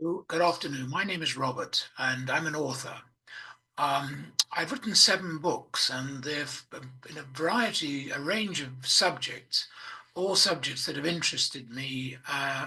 Good afternoon. My name is Robert, and I'm an author. I've written 7 books, and they've in a range of subjects, all subjects that have interested me,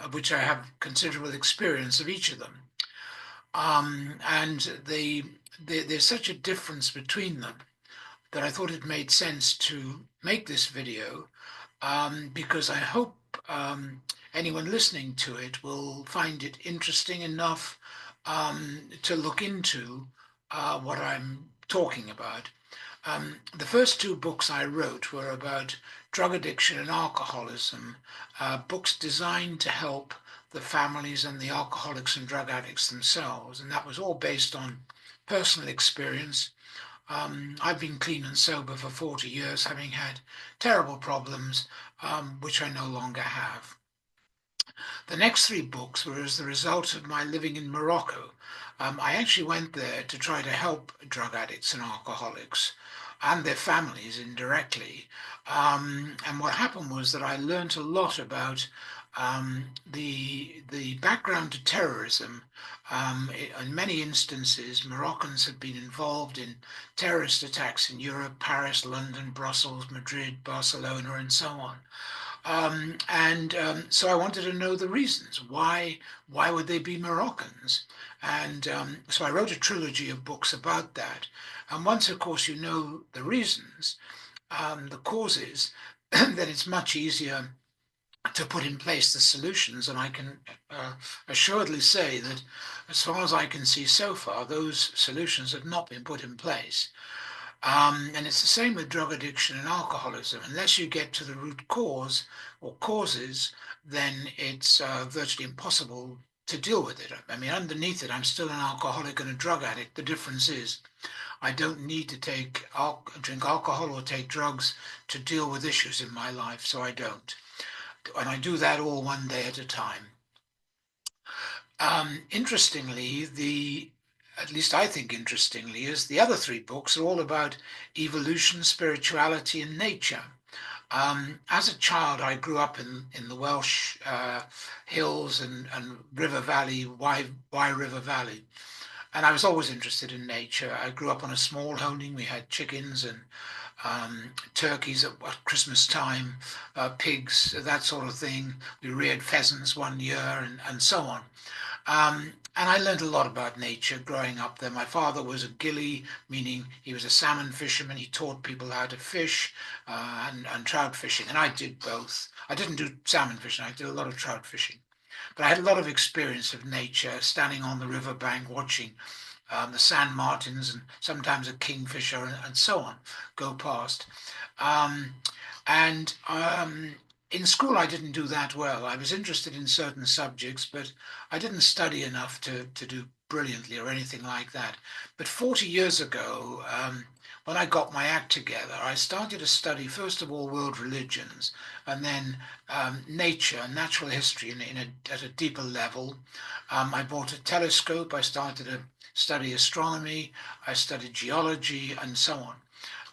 of which I have considerable experience of each of them. And there's such a difference between them that I thought it made sense to make this video because I hope anyone listening to it will find it interesting enough to look into what I'm talking about. The first 2 books I wrote were about drug addiction and alcoholism, books designed to help the families and the alcoholics and drug addicts themselves. And that was all based on personal experience. I've been clean and sober for 40 years, having had terrible problems, which I no longer have. The next 3 books were as the result of my living in Morocco. I actually went there to try to help drug addicts and alcoholics and their families indirectly. And what happened was that I learned a lot about the background to terrorism. In many instances, Moroccans have been involved in terrorist attacks in Europe, Paris, London, Brussels, Madrid, Barcelona, and so on. So I wanted to know the reasons. Why would they be Moroccans? And so I wrote a trilogy of books about that. And once, of course, you know the reasons, the causes, then it's much easier to put in place the solutions. And I can assuredly say that, as far as I can see so far, those solutions have not been put in place. And it's the same with drug addiction and alcoholism. Unless you get to the root cause or causes, then it's virtually impossible to deal with it. I mean, underneath it, I'm still an alcoholic and a drug addict. The difference is I don't need to drink alcohol or take drugs to deal with issues in my life, so I don't. And I do that all one day at a time. Interestingly, at least I think interestingly, is the other 3 books are all about evolution, spirituality, and nature. As a child, I grew up in the Welsh hills and River Valley, Wye River Valley, and I was always interested in nature. I grew up on a small holding. We had chickens and turkeys at Christmas time, pigs, that sort of thing. We reared pheasants one year and so on. And I learned a lot about nature growing up there. My father was a gillie, meaning he was a salmon fisherman. He taught people how to fish and trout fishing, and I did both. I didn't do salmon fishing, I did a lot of trout fishing. But I had a lot of experience of nature, standing on the riverbank, watching the sand martins and sometimes a kingfisher and so on go past. Um, and in school, I didn't do that well. I was interested in certain subjects, but I didn't study enough to do brilliantly or anything like that. But 40 years ago, when I got my act together, I started to study, first of all, world religions, and then nature, natural history at a deeper level. I bought a telescope. I started to study astronomy. I studied geology and so on.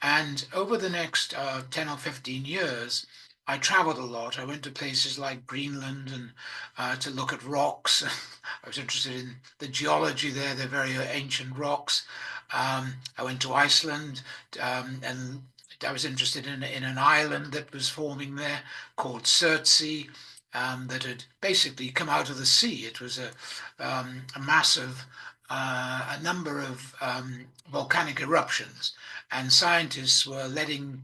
And over the next 10 or 15 years, I traveled a lot. I went to places like Greenland and to look at rocks. I was interested in the geology there. They're very ancient rocks. I went to Iceland and I was interested in an island that was forming there called Surtsey. That had basically come out of the sea. It was a massive, a number of volcanic eruptions, and scientists were leaving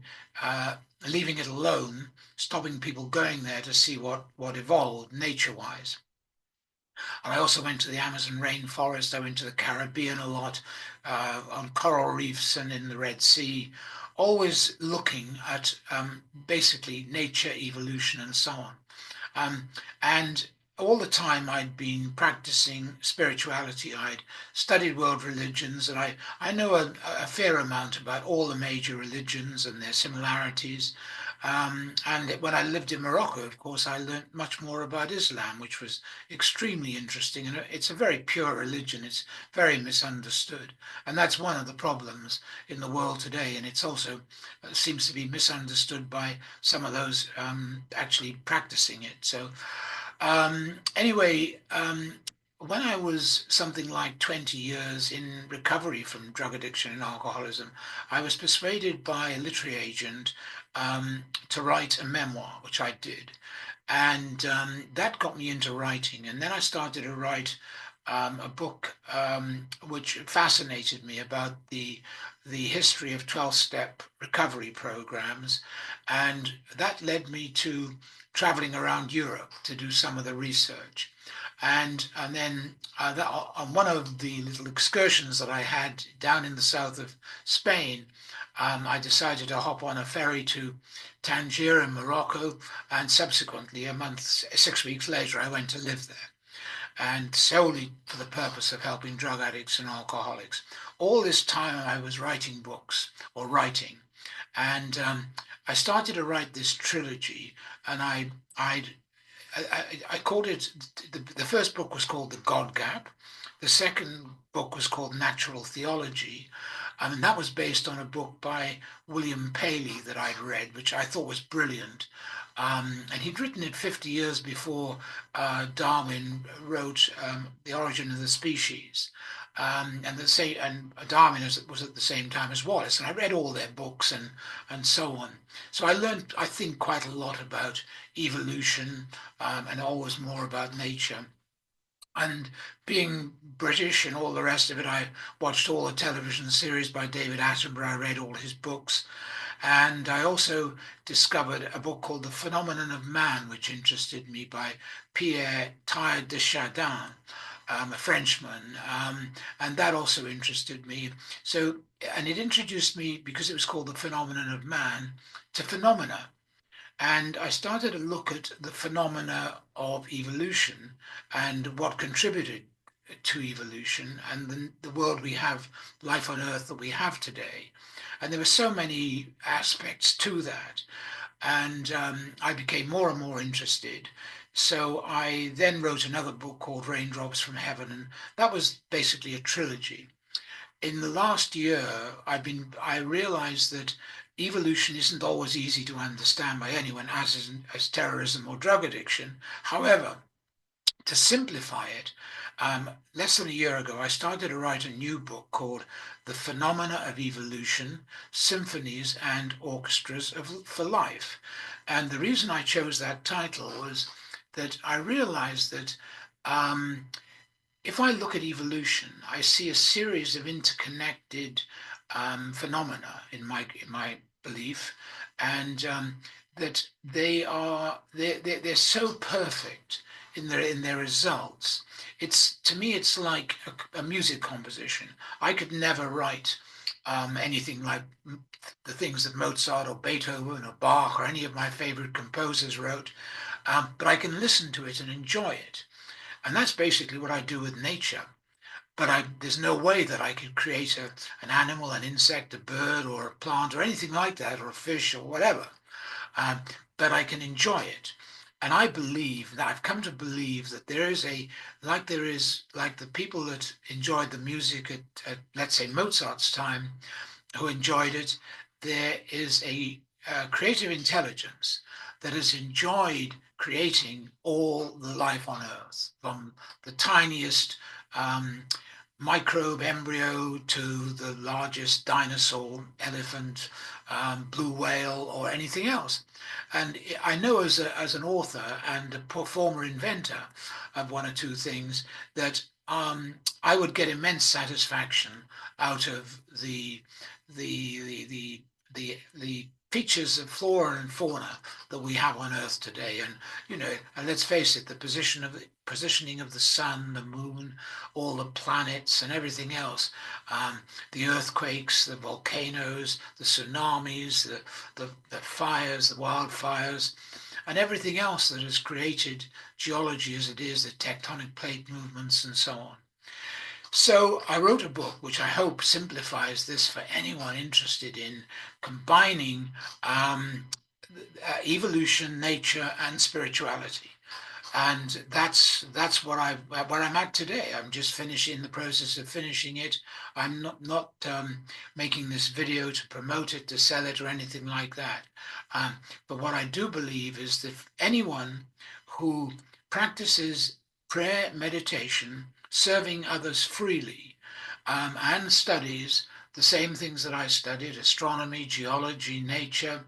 it alone, stopping people going there to see what evolved nature-wise. And I also went to the Amazon rainforest. I went to the Caribbean a lot, on coral reefs and in the Red Sea, always looking at basically nature, evolution, and so on. And all the time I'd been practicing spirituality. I'd studied world religions, and I know a fair amount about all the major religions and their similarities. And when I lived in Morocco, of course, I learnt much more about Islam, which was extremely interesting. And it's a very pure religion. It's very misunderstood. And that's one of the problems in the world today. And it's also seems to be misunderstood by some of those actually practicing it. So anyway, when I was something like 20 years in recovery from drug addiction and alcoholism, I was persuaded by a literary agent to write a memoir, which I did. And that got me into writing. And then I started to write a book which fascinated me about the history of 12-step recovery programs. And that led me to traveling around Europe to do some of the research. And then on one of the little excursions that I had down in the south of Spain, I decided to hop on a ferry to Tangier in Morocco, and subsequently, a month, 6 weeks later, I went to live there, and solely for the purpose of helping drug addicts and alcoholics. All this time, I was writing books or writing, and I started to write this trilogy, and I I called it, the first book was called The God Gap. The second book was called Natural Theology. And that was based on a book by William Paley that I'd read, which I thought was brilliant. And he'd written it 50 years before Darwin wrote The Origin of the Species. And Darwin was at the same time as Wallace. And I read all their books and so on. So I learned, I think, quite a lot about evolution and always more about nature. And being British and all the rest of it, I watched all the television series by David Attenborough. I read all his books. And I also discovered a book called The Phenomenon of Man, which interested me, by Pierre Teilhard de Chardin, a Frenchman. And that also interested me. So, and it introduced me, because it was called The Phenomenon of Man, to phenomena. And I started to look at the phenomena of evolution and what contributed to evolution and the world we have, life on Earth that we have today. And there were so many aspects to that. And I became more and more interested. So I then wrote another book called Raindrops from Heaven, and that was basically a trilogy. In the last year, I realized that evolution isn't always easy to understand by anyone, as terrorism or drug addiction. However, to simplify it, less than a year ago, I started to write a new book called The Phenomena of Evolution, Symphonies and Orchestras for Life. And the reason I chose that title was that I realized that if I look at evolution, I see a series of interconnected phenomena in my belief, and that they're so perfect in their results. It's, to me, it's like a music composition. I could never write anything like the things that Mozart or Beethoven or Bach or any of my favorite composers wrote, but I can listen to it and enjoy it. And that's basically what I do with nature. But there's no way that I could create an animal, an insect, a bird, or a plant, or anything like that, or a fish, or whatever. Um, but I can enjoy it. And I believe that I've come to believe that like the people that enjoyed the music at let's say, Mozart's time, who enjoyed it, there is a creative intelligence that has enjoyed creating all the life on Earth, from the tiniest microbe embryo to the largest dinosaur, elephant, blue whale, or anything else. And I know, as an author and a former inventor of one or two things, that I would get immense satisfaction out of the features of flora and fauna that we have on Earth today. And let's face it, the positioning of the sun, the moon, all the planets, and everything else, the earthquakes, the volcanoes, the tsunamis, the fires, the wildfires, and everything else that has created geology as it is, the tectonic plate movements, and so on. So I wrote a book which I hope simplifies this for anyone interested in combining evolution, nature, and spirituality. And that's where I'm at today. I'm just finishing the process of finishing it. I'm not making this video to promote it, to sell it, or anything like that. But what I do believe is that anyone who practices prayer, meditation, serving others freely, and studies the same things that I studied, astronomy, geology, nature,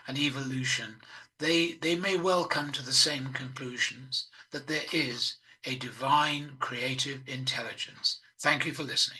and evolution, they may well come to the same conclusions, that there is a divine creative intelligence. Thank you for listening.